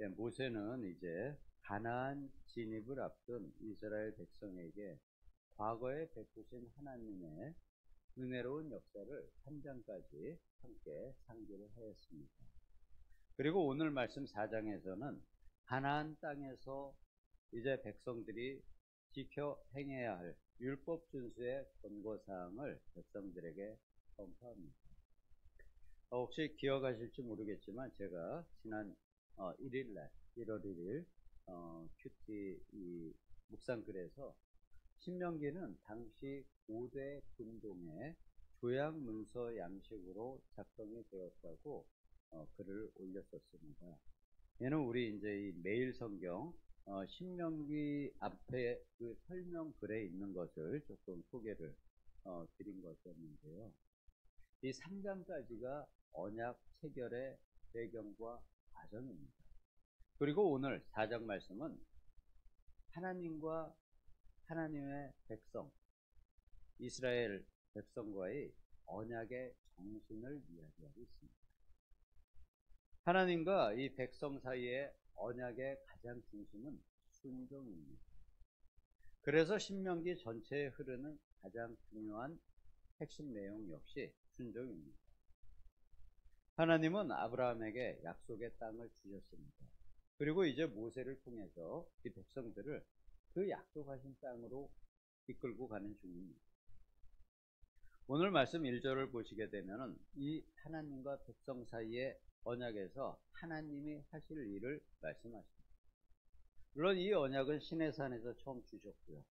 모세는 이제 가나안 진입을 앞둔 이스라엘 백성에게 과거에 베푸신 하나님의 은혜로운 역사를 3장까지 함께 상기를 하였습니다. 그리고 오늘 말씀 4장에서는 가나안 땅에서 이제 백성들이 지켜 행해야 할 율법 준수의 권고사항을 백성들에게 선포합니다. 혹시 기억하실지 모르겠지만 제가 지난 1일날 1월 1일 큐티 이 묵상글에서 신명기는 당시 고대 금동의 조약 문서 양식으로 작성이 되었다고 글을 올렸었습니다. 얘는 우리 이제 이 매일 성경 신명기 앞에 그 설명 글에 있는 것을 조금 소개를 드린 것이었는데요. 이 3장까지가 언약 체결의 배경과 과정입니다. 그리고 오늘 4장 말씀은 하나님과 하나님의 백성, 이스라엘 백성과의 언약의 정신을 이야기하고 있습니다. 하나님과 이 백성 사이의 언약의 가장 중심은 순종입니다. 그래서 신명기 전체에 흐르는 가장 중요한 핵심 내용 역시 순종입니다. 하나님은 아브라함에게 약속의 땅을 주셨습니다. 그리고 이제 모세를 통해서 이 백성들을 그 약속하신 땅으로 이끌고 가는 중입니다. 오늘 말씀 1절을 보시게 되면 이 하나님과 백성 사이의 언약에서 하나님이 하실 일을 말씀하십니다. 물론 이 언약은 시내산에서 처음 주셨고요.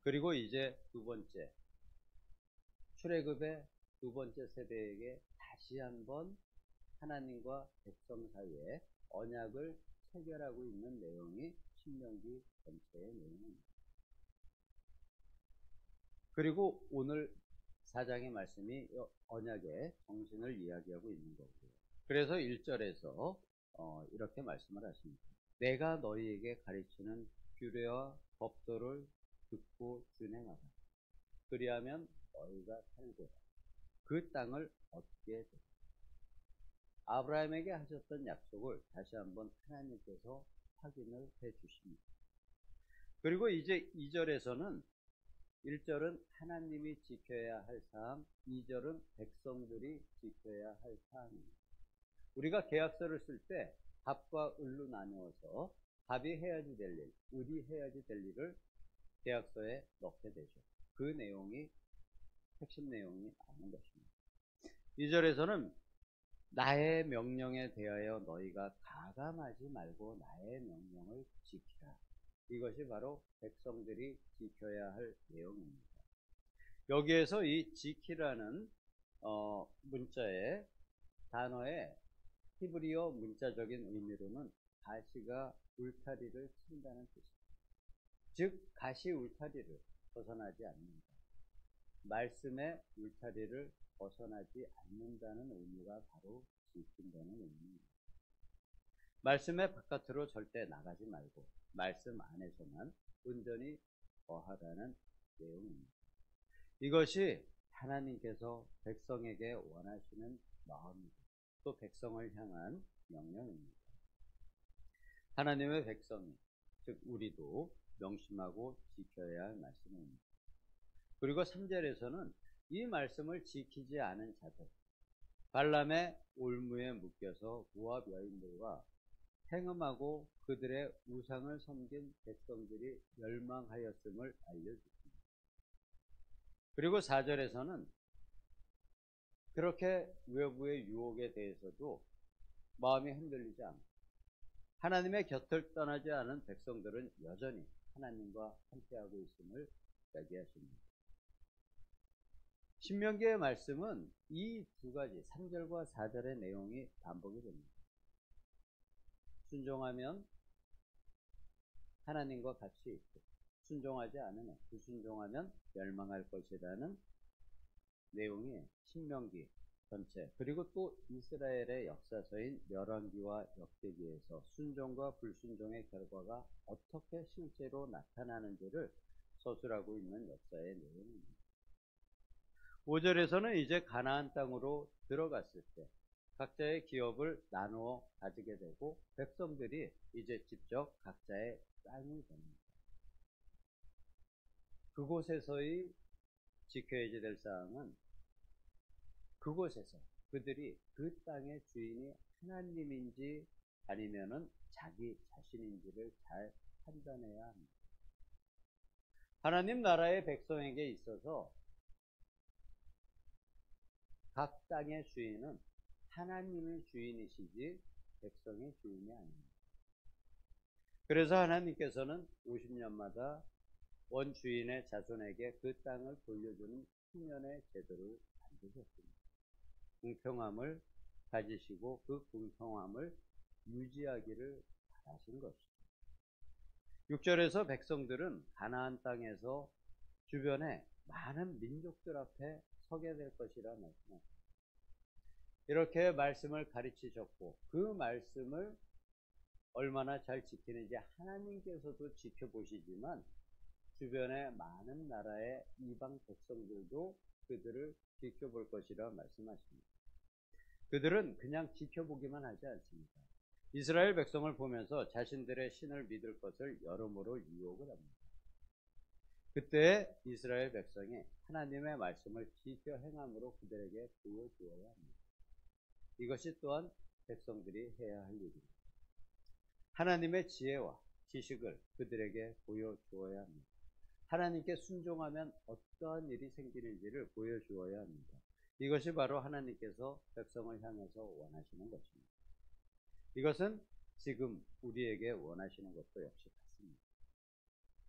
그리고 이제 두 번째 출애굽의 두 번째 세대에게 다시 한번 하나님과 백성 사이에 언약을 체결하고 있는 내용이 신명기 전체의 내용입니다. 그리고 오늘 4장의 말씀이 언약의 정신을 이야기하고 있는 거고요. 그래서 1절에서 이렇게 말씀을 하십니다. 내가 너희에게 가르치는 규례와 법도를 듣고 준행하라. 그리하면 너희가 살고 그 땅을 얻게 되라. 아브라함에게 하셨던 약속을 다시 한번 하나님께서 확인을 해 주십니다. 그리고 이제 2절에서는 1절은 하나님이 지켜야 할 사항, 2절은 백성들이 지켜야 할 사항입니다. 우리가 계약서를 쓸 때 갑과 을로 나누어서 갑이 해야지 될 일, 을이 해야지 될 일을 계약서에 넣게 되죠. 그 내용이 핵심 내용이 나오는 것입니다. 2절에서는 나의 명령에 대하여 너희가 가감하지 말고 나의 명령을 지키라. 이것이 바로 백성들이 지켜야 할 내용입니다. 여기에서 이 지키라는 문자의 단어의 히브리어 문자적인 의미로는 가시가 울타리를 친다는 뜻입니다. 즉 가시 울타리를 벗어나지 않는다. 말씀의 울타리를 벗어나지 않는다는 의미가 바로 지킨다는 의미입니다. 말씀의 바깥으로 절대 나가지 말고 말씀 안에서만 온전히 거하라는 내용입니다. 이것이 하나님께서 백성에게 원하시는 마음이고 또 백성을 향한 명령입니다. 하나님의 백성이 즉 우리도 명심하고 지켜야 할 말씀입니다. 그리고 3절에서는 이 말씀을 지키지 않은 자들, 발람의 올무에 묶여서 모압 여인들과 행음하고 그들의 우상을 섬긴 백성들이 멸망하였음을 알려주십니다. 그리고 4절에서는 그렇게 외부의 유혹에 대해서도 마음이 흔들리지 않고 하나님의 곁을 떠나지 않은 백성들은 여전히 하나님과 함께하고 있음을 이야기하십니다. 신명기의 말씀은 이 두 가지 3절과 4절의 내용이 반복이 됩니다. 순종하면 하나님과 같이 있고 순종하지 않으면 불순종하면 멸망할 것이라는 내용이 신명기 전체 그리고 또 이스라엘의 역사서인 열왕기와 역대기에서 순종과 불순종의 결과가 어떻게 실제로 나타나는지를 서술하고 있는 역사의 내용입니다. 5절에서는 이제 가나안 땅으로 들어갔을 때 각자의 기업을 나누어 가지게 되고 백성들이 이제 직접 각자의 땅이 됩니다. 그곳에서의 지켜야지 될 사항은 그곳에서 그들이 그 땅의 주인이 하나님인지 아니면은 자기 자신인지를 잘 판단해야 합니다. 하나님 나라의 백성에게 있어서 각 땅의 주인은 하나님의 주인이시지 백성의 주인이 아닙니다. 그래서 하나님께서는 50년마다 원주인의 자손에게 그 땅을 돌려주는 후년의 제도를 만드셨습니다. 공평함을 가지시고 그 공평함을 유지하기를 바라신 것입니다. 6절에서 백성들은 가나안 땅에서 주변에 많은 민족들 앞에 서게 될 것이라 말씀하십니다. 이렇게 말씀을 가르치셨고 그 말씀을 얼마나 잘 지키는지 하나님께서도 지켜보시지만 주변의 많은 나라의 이방 백성들도 그들을 지켜볼 것이라 말씀하십니다. 그들은 그냥 지켜보기만 하지 않습니다. 이스라엘 백성을 보면서 자신들의 신을 믿을 것을 여러모로 유혹을 합니다. 그때 이스라엘 백성이 하나님의 말씀을 지켜 행함으로 그들에게 보여주어야 합니다. 이것이 또한 백성들이 해야 할 일입니다. 하나님의 지혜와 지식을 그들에게 보여주어야 합니다. 하나님께 순종하면 어떠한 일이 생기는지를 보여주어야 합니다. 이것이 바로 하나님께서 백성을 향해서 원하시는 것입니다. 이것은 지금 우리에게 원하시는 것도 역시 같습니다.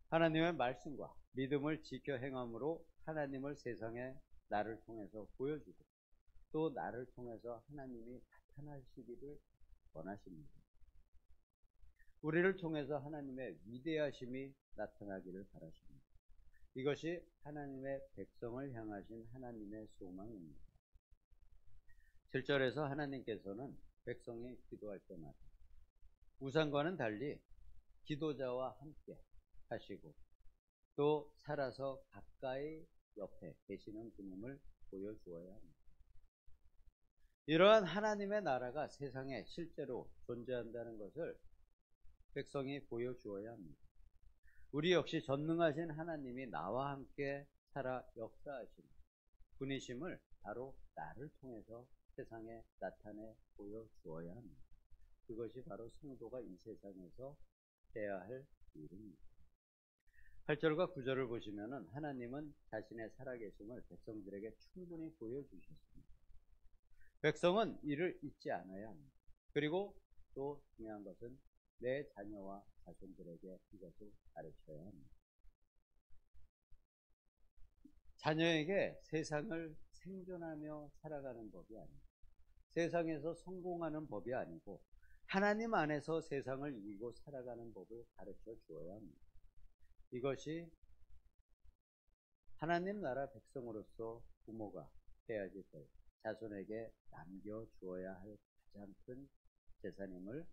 하나님의 말씀과 믿음을 지켜 행함으로 하나님을 세상에 나를 통해서 보여주고 또 나를 통해서 하나님이 나타나시기를 원하십니다. 우리를 통해서 하나님의 위대하심이 나타나기를 바라십니다. 이것이 하나님의 백성을 향하신 하나님의 소망입니다. 7절에서 하나님께서는 백성이 기도할 때마다 우상과는 달리 기도자와 함께 하시고 또 살아서 가까이 옆에 계시는 분임을 보여주어야 합니다. 이러한 하나님의 나라가 세상에 실제로 존재한다는 것을 백성이 보여주어야 합니다. 우리 역시 전능하신 하나님이 나와 함께 살아 역사하신 분이심을 바로 나를 통해서 세상에 나타내 보여주어야 합니다. 그것이 바로 성도가 이 세상에서 해야 할 일입니다. 8절과 9절을 보시면은 하나님은 자신의 살아계심을 백성들에게 충분히 보여주셨습니다. 백성은 이를 잊지 않아야 합니다. 그리고 또 중요한 것은 내 자녀와 자손들에게 이것을 가르쳐야 합니다. 자녀에게 세상을 생존하며 살아가는 법이 아닙니다. 세상에서 성공하는 법이 아니고 하나님 안에서 세상을 이기고 살아가는 법을 가르쳐 주어야 합니다. 이것이 하나님 나라 백성으로서 부모가 해야지 될 자손에게 남겨주어야 할 가장 큰 재산임을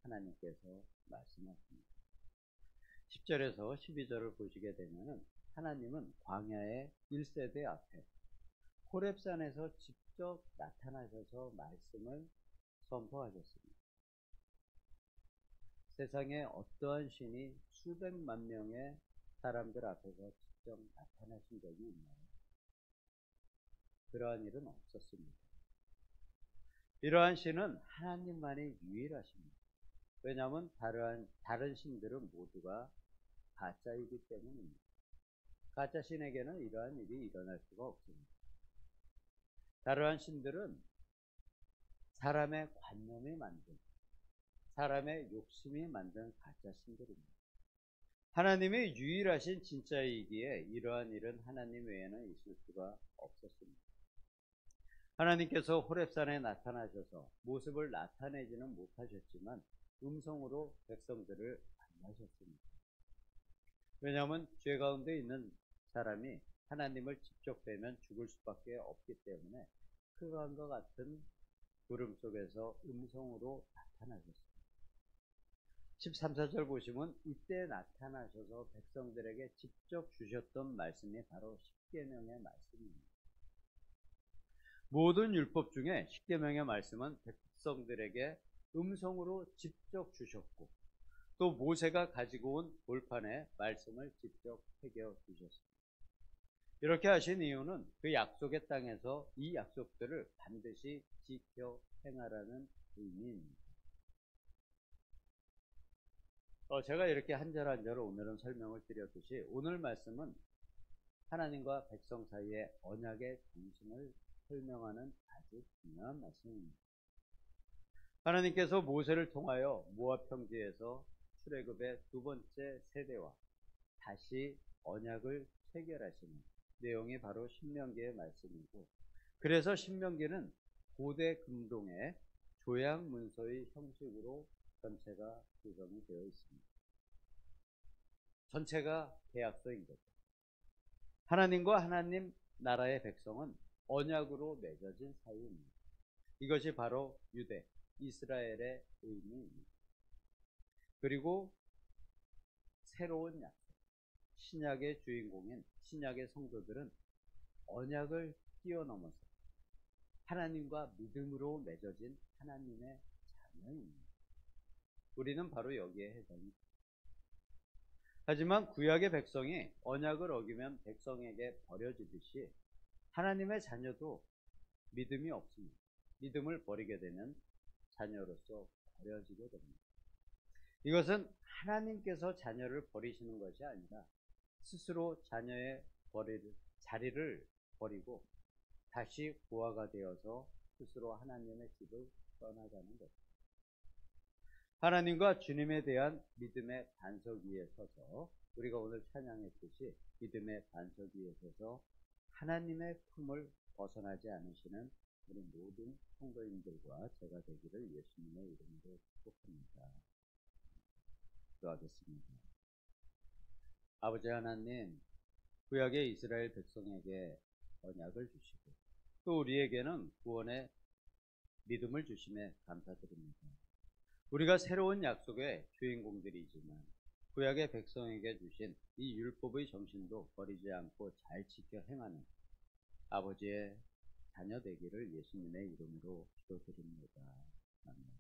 하나님께서 말씀하십니다. 10절에서 12절을 보시게 되면 하나님은 광야의 1세대 앞에 호렙산에서 직접 나타나셔서 말씀을 선포하셨습니다. 세상에 어떠한 신이 수백만 명의 사람들 앞에서 직접 나타나신 적이 있나요? 그러한 일은 없었습니다. 이러한 신은 하나님만이 유일하십니다. 왜냐하면 다른 신들은 모두가 가짜이기 때문입니다. 가짜 신에게는 이러한 일이 일어날 수가 없습니다. 다른 신들은 사람의 관념이 만든, 사람의 욕심이 만든 가짜 신들입니다. 하나님의 유일하신 진짜이기에 이러한 일은 하나님 외에는 있을 수가 없었습니다. 하나님께서 호렙산에 나타나셔서 모습을 나타내지는 못하셨지만 음성으로 백성들을 만나셨습니다. 왜냐하면 죄 가운데 있는 사람이 하나님을 직접 뵈면 죽을 수밖에 없기 때문에 그간과 같은 구름 속에서 음성으로 나타나셨습니다. 13, 14절 보시면 이때 나타나셔서 백성들에게 직접 주셨던 말씀이 바로 십계명의 말씀입니다. 모든 율법 중에 십계명의 말씀은 백성들에게 음성으로 직접 주셨고 또 모세가 가지고 온 돌판에 말씀을 직접 새겨 주셨습니다. 이렇게 하신 이유는 그 약속의 땅에서 이 약속들을 반드시 지켜 행하라는 의미입니다. 제가 이렇게 한 절 한 절을 오늘은 설명을 드렸듯이 오늘 말씀은 하나님과 백성 사이의 언약의 정신을 설명하는 아주 중요한 말씀입니다. 하나님께서 모세를 통하여 모압 평지에서 출애굽의 두 번째 세대와 다시 언약을 체결하시는 내용이 바로 신명기의 말씀이고, 그래서 신명기는 고대 금동의 조약 문서의 형식으로 전체가 구성이 되어 있습니다. 전체가 계약서인 거죠. 하나님과 하나님 나라의 백성은 언약으로 맺어진 사이입니다. 이것이 바로 유대, 이스라엘의 의미입니다. 그리고 새로운 약속, 신약의 주인공인 신약의 성도들은 언약을 뛰어넘어서 하나님과 믿음으로 맺어진 하나님의 자녀입니다. 우리는 바로 여기에 해당입니다. 하지만 구약의 백성이 언약을 어기면 백성에게 버려지듯이 하나님의 자녀도 믿음이 없습니다. 믿음을 버리게 되면 자녀로서 버려지게 됩니다. 이것은 하나님께서 자녀를 버리시는 것이 아니라 스스로 자녀의 자리를 버리고 다시 고아가 되어서 스스로 하나님의 집을 떠나가는 것입니다. 하나님과 주님에 대한 믿음의 반석 위에 서서 우리가 오늘 찬양했듯이 믿음의 반석 위에 서서 하나님의 품을 벗어나지 않으시는 우리 모든 성도님들과 제가 되기를 예수님의 이름으로 축복합니다. 기도하겠습니다. 아버지 하나님, 구약의 이스라엘 백성에게 언약을 주시고 또 우리에게는 구원의 믿음을 주심에 감사드립니다. 우리가 새로운 약속의 주인공들이지만 구약의 백성에게 주신 이 율법의 정신도 버리지 않고 잘 지켜 행하는 아버지의 자녀 되기를 예수님의 이름으로 기도드립니다. 아멘.